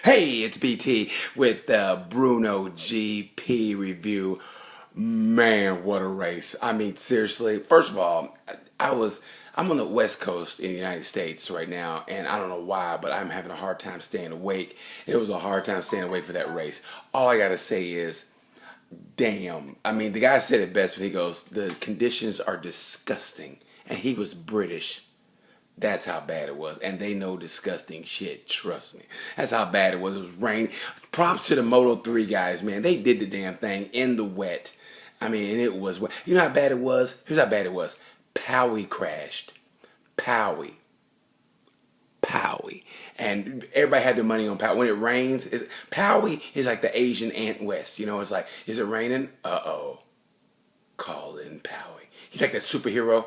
Hey, it's BT with the BrnoGP review. Man, what a race. I mean, seriously, first of all, I'm on the West Coast in the United States right now, and I don't know why, but I'm having a hard time staying awake. It was a hard time staying awake for that race. All I gotta say is, damn. I mean, the guy said it best when he goes, the conditions are disgusting. And he was British. That's how bad it was. And they know disgusting shit. Trust me. That's how bad it was. It was rain. Props to the Moto 3 guys, man. They did the damn thing in the wet. I mean, and it was wet. You know how bad it was? Here's how bad it was. Powie crashed. Powie. And everybody had their money on Powie. When it rains, Powie is like the Asian Ant West. You know, it's like, is it raining? Uh-oh. Call in Powie. He's like that superhero.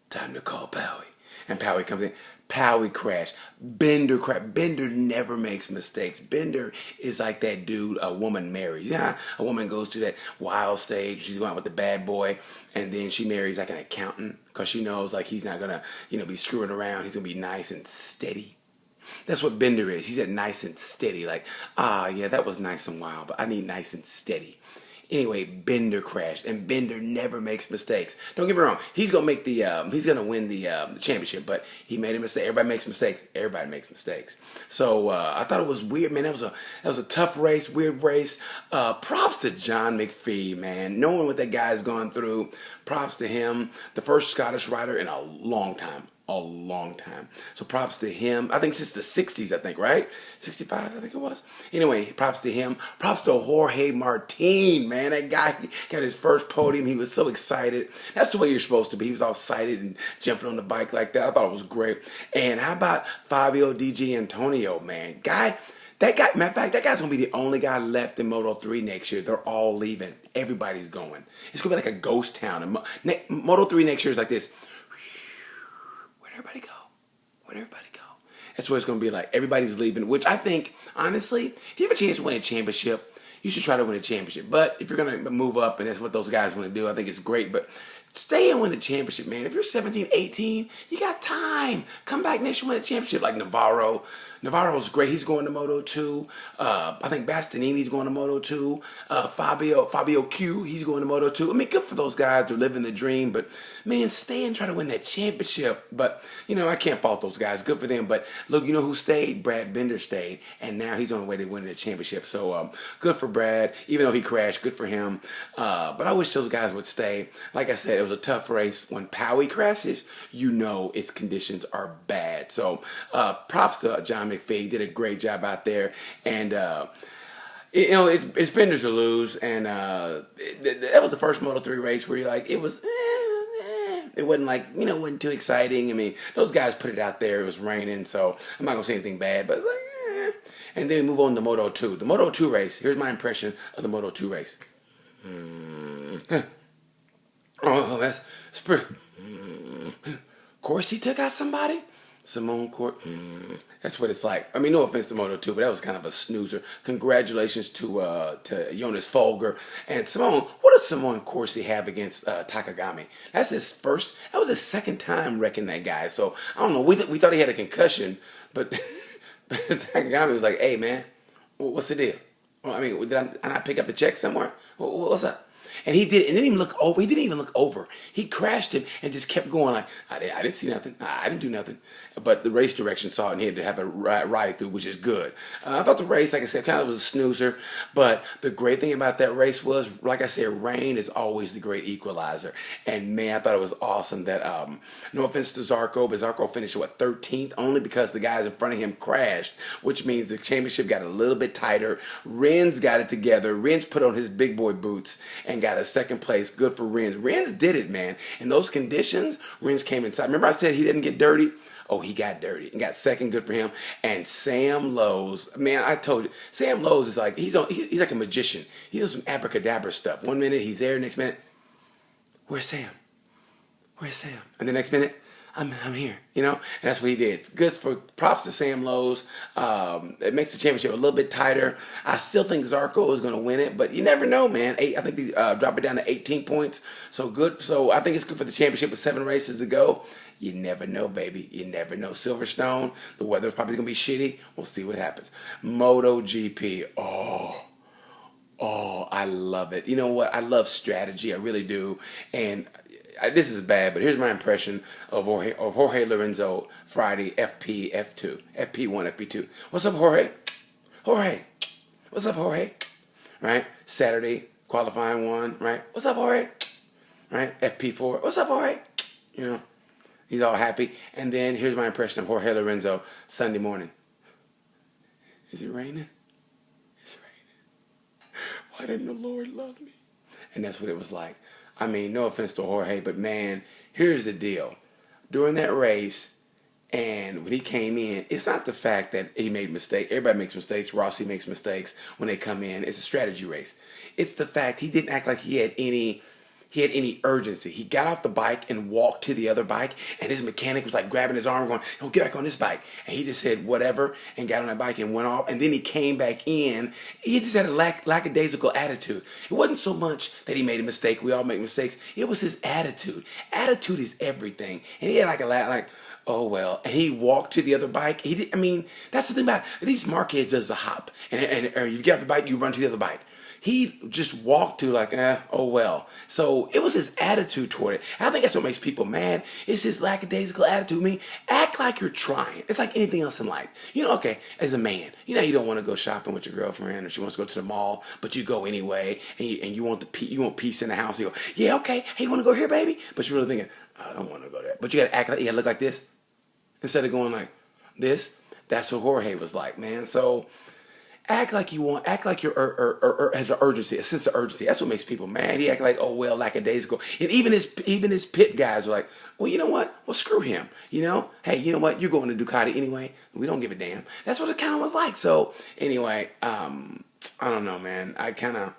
Time to call Powie. And Powie comes in. Powie crashed. Bender crashed. Bender never makes mistakes. Bender is like that dude a woman marries. Yeah, a woman goes to that wild stage. She's going out with the bad boy, and then she marries like an accountant because she knows like he's not gonna, be screwing around. He's gonna be nice and steady. That's what Bender is. He's that nice and steady. Like, yeah, that was nice and wild, but I need nice and steady. Anyway, Bender crashed, and Bender never makes mistakes. Don't get me wrong; he's gonna make he's gonna win the championship, but he made a mistake. Everybody makes mistakes. Everybody makes mistakes. So I thought it was weird, man. That was a tough race, weird race. Props to John McPhee, man. Knowing what that guy's gone through, props to him. The first Scottish rider in a long time. So props to him. I think since the 60s, I think, right? 65, I think it was. Anyway, props to him. Props to Jorge Martin, man. That guy got his first podium. He was so excited. That's the way you're supposed to be. He was all excited and jumping on the bike like that. I thought it was great. And how about Fabio Di Antonio, man? That guy, matter of fact, that guy's going to be the only guy left in Moto 3 next year. They're all leaving. Everybody's going. It's going to be like a ghost town. And Moto 3 next year is like this. Where'd everybody go? That's what it's going to be like. Everybody's leaving, which I think, honestly, if you have a chance to win a championship, you should try to win a championship. But if you're going to move up, and that's what those guys want to do, I think it's great. But stay and win the championship, man. If you're 17, 18, you got time. Come back next year and win a championship like Navarro. Navarro's great. He's going to Moto 2. I think Bastianini's going to Moto 2. Fabio Q, he's going to Moto 2. I mean, good for those guys. They're living the dream. But, man, stay and try to win that championship. But, I can't fault those guys. Good for them. But, look, you know who stayed? Brad Bender stayed. And now he's on the way to winning the championship. So, good for Brad. Even though he crashed, good for him. But I wish those guys would stay. Like I said, it was a tough race. When Powie crashes, its conditions are bad. So, props to John McPhee. Did a great job out there, and it's Bender's to lose, and that was the first Moto 3 race where you're like, it was it wasn't like, wasn't too exciting. I mean, those guys put it out there. It was raining, so I'm not gonna say anything bad, but it's like, And then we move on to Moto 2. The Moto 2 race. Here's my impression of the Moto 2 race. Oh, that's pretty. Corsi took out somebody. Simone Court. That's what it's like. I mean, no offense to Moto 2, but that was kind of a snoozer. Congratulations to Jonas Folger. And Simone, what does Simone Corsi have against Takagami? That was his second time wrecking that guy. So, I don't know. We thought he had a concussion, but Takagami was like, hey, man, what's the deal? Well, I mean, did I not pick up the check somewhere? What's up? And he didn't even look over. He didn't even look over. He crashed him and just kept going like, I didn't see nothing. I didn't do nothing. But the race direction saw it and he had to have a ride through, which is good. I thought the race, like I said, kind of was a snoozer. But the great thing about that race was, like I said, rain is always the great equalizer. And man, I thought it was awesome that, no offense to Zarco, but Zarco finished, 13th? Only because the guys in front of him crashed, which means the championship got a little bit tighter. Rins got it together. Rins put on his big boy boots and got a second place. Good for Rins. Rins did it, man. In those conditions, Rins came inside. Remember I said he didn't get dirty? Oh, he got dirty and got second. Good for him. And Sam Lowe's, man, I told you, Sam Lowe's is like, he's like a magician. He does some abracadabra stuff. One minute he's there, next minute, where's Sam? Where's Sam? And the next minute, I'm here, you know, and that's what he did. It's good for props to Sam Lowe's. It makes the championship a little bit tighter. I still think Zarco is going to win it, but you never know, man. I think they drop it down to 18 points. So good. So I think it's good for the championship with 7 races to go. You never know, baby. You never know. Silverstone, the weather's probably going to be shitty. We'll see what happens. MotoGP. Oh, I love it. You know what? I love strategy. I really do. And this is bad, but here's my impression of Jorge Lorenzo Friday, FP, F2. FP1, FP2. What's up, Jorge? Jorge. What's up, Jorge? Right? Saturday, qualifying 1, right? What's up, Jorge? Right? FP4. What's up, Jorge? You know, he's all happy. And then here's my impression of Jorge Lorenzo Sunday morning. Is it raining? It's raining. Why didn't the Lord love me? And that's what it was like. I mean, no offense to Jorge, but man, here's the deal. During that race, and when he came in, it's not the fact that he made mistakes. Everybody makes mistakes. Rossi makes mistakes when they come in. It's a strategy race. It's the fact he didn't act like he had any urgency. He got off the bike and walked to the other bike, and his mechanic was like grabbing his arm going, oh, get back on this bike. And he just said whatever and got on that bike and went off, and then he came back in. He just had a lackadaisical attitude. It wasn't so much that he made a mistake. We all make mistakes. It was his attitude. Attitude is everything. And he had like, oh well, and he walked to the other bike. I mean, that's the thing about it. At least Marquez does the hop, and you get off the bike, you run to the other bike. He just walked to like, oh well. So it was his attitude toward it. I think that's what makes people mad. It's his lackadaisical attitude. I mean, act like you're trying. It's like anything else in life. You know, okay, as a man, you know you don't want to go shopping with your girlfriend or she wants to go to the mall, but you go anyway, and you want peace in the house. You go, yeah, okay, hey, you want to go here, baby? But you're really thinking, I don't want to go there. But you got to act like, you got to look like this instead of going like this. That's what Jorge was like, man. So act like you're has an urgency, a sense of urgency. That's what makes people mad. He act like, oh well, like a days ago. And even his pit guys are like, well, you know what? Well, screw him. You know, hey, you know what? You're going to Ducati anyway. We don't give a damn. That's what it kind of was like. So anyway, I don't know, man. I kind of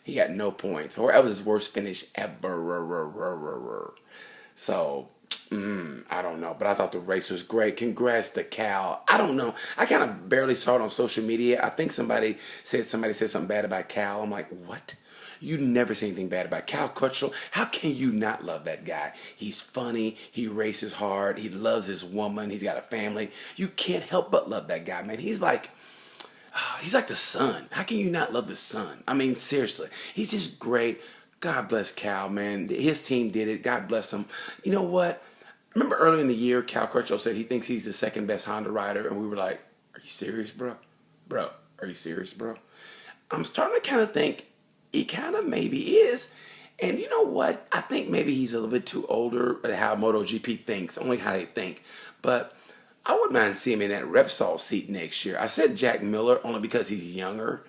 he got no points, or that was his worst finish ever. So. I don't know, but I thought the race was great. Congrats to Cal. I don't know. I kind of barely saw it on social media. I think somebody said something bad about Cal. I'm like, what? You never say anything bad about Cal Crutchlow. How can you not love that guy? He's funny. He races hard. He loves his woman. He's got a family. You can't help but love that guy, man. He's like the sun. How can you not love the sun? I mean, seriously. He's just great. God bless Cal, man. His team did it. God bless him. You know what? Remember earlier in the year, Cal Crutchlow said he thinks he's the second best Honda rider, and we were like, are you serious, bro? Bro, are you serious, bro? I'm starting to kind of think he kind of maybe is. And you know what? I think maybe he's a little bit too older at how MotoGP thinks, only how they think. But I wouldn't mind seeing him in that Repsol seat next year. I said Jack Miller only because he's younger.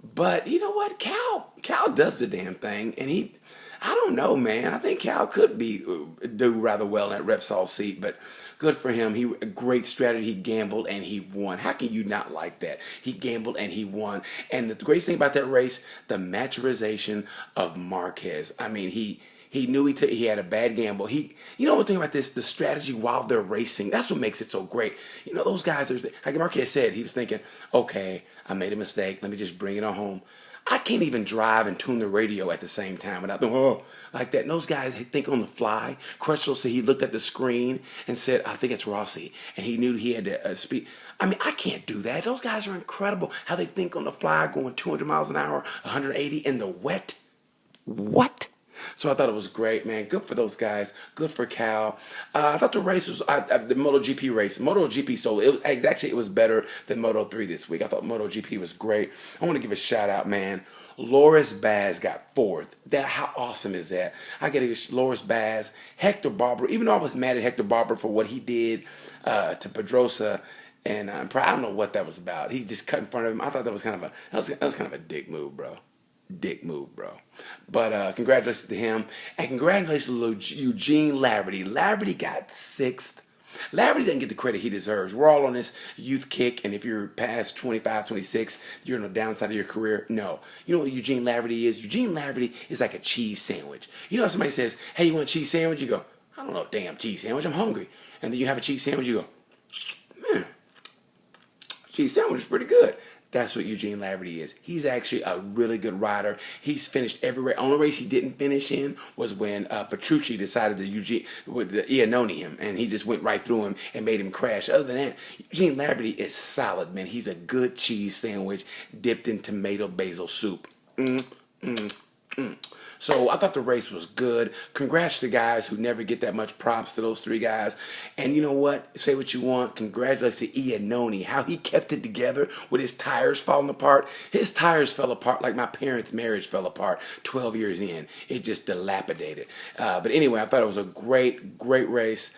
But you know what? Cal does the damn thing, and I don't know, man. I think Cal could do rather well in that Repsol seat, but good for him. A great strategy. He gambled and he won. How can you not like that? He gambled and he won. And the greatest thing about that race, the maturization of Marquez. I mean, he knew he had a bad gamble. You know one thing about this, the strategy while they're racing, that's what makes it so great. You know, those guys, like Marquez said, he was thinking, okay, I made a mistake. Let me just bring it on home. I can't even drive and tune the radio at the same time without them, like that. And those guys think on the fly. Crutchlow said he looked at the screen and said, I think it's Rossi. And he knew he had to speed. I mean, I can't do that. Those guys are incredible. How they think on the fly, going 200 miles an hour, 180 in the wet. What? So I thought it was great, man. Good for those guys. Good for Cal. I thought the race was the MotoGP race. MotoGP solo. It was better than Moto3 this week. I thought MotoGP was great. I want to give a shout out, man. Loris Baz got 4th. How awesome is that? I got to give Loris Baz, Hector Barber. Even though I was mad at Hector Barber for what he did to Pedrosa, and I don't know what that was about. He just cut in front of him. I thought that was kind of a dick move, bro. But congratulations to him, and congratulations to Eugene Laverty. Laverty got 6th. Laverty doesn't get the credit he deserves. We're all on this youth kick, and if you're past 25, 26, you're on the downside of your career. No. You know what Eugene Laverty is? Eugene Laverty is like a cheese sandwich. You know, if somebody says, hey, you want a cheese sandwich? You go, I don't know, damn cheese sandwich, I'm hungry. And then you have a cheese sandwich, you go, man, cheese sandwich is pretty good. That's what Eugene Laverty is. He's actually a really good rider. He's finished every race. Only race he didn't finish in was when Petrucci decided to Iannone him, and he just went right through him and made him crash. Other than that, Eugene Laverty is solid, man. He's a good cheese sandwich dipped in tomato basil soup. So I thought the race was good. Congrats to guys who never get that much props to those three guys. And you know what? Say what you want. Congratulations to Iannone. How he kept it together with his tires falling apart. His tires fell apart like my parents' marriage fell apart 12 years in. It just dilapidated. But anyway, I thought it was a great, great race.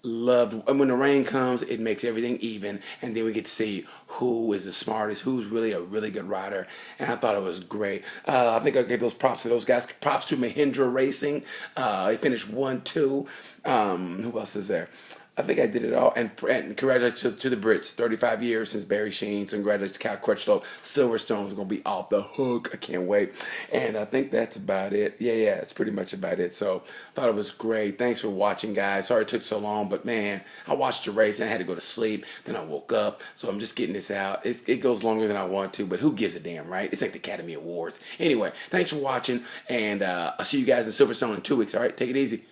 Loved, and when the rain comes, it makes everything even, and then we get to see who is the smartest, who's really a really good rider, and I thought it was great. I think I gave those props to those guys. Props to Mahindra Racing. They finished 1-2. Who else is there? I think I did it all. And congratulations to the Brits. 35 years since Barry Sheen. So congratulations to Cal Crutchlow. Silverstone's going to be off the hook. I can't wait. And I think that's about it. Yeah, that's pretty much about it. So thought it was great. Thanks for watching, guys. Sorry it took so long, but man, I watched the race and I had to go to sleep. Then I woke up. So I'm just getting this out. It goes longer than I want to, but who gives a damn, right? It's like the Academy Awards. Anyway, thanks for watching. And I'll see you guys in Silverstone in 2 weeks. All right, take it easy.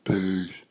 Peace.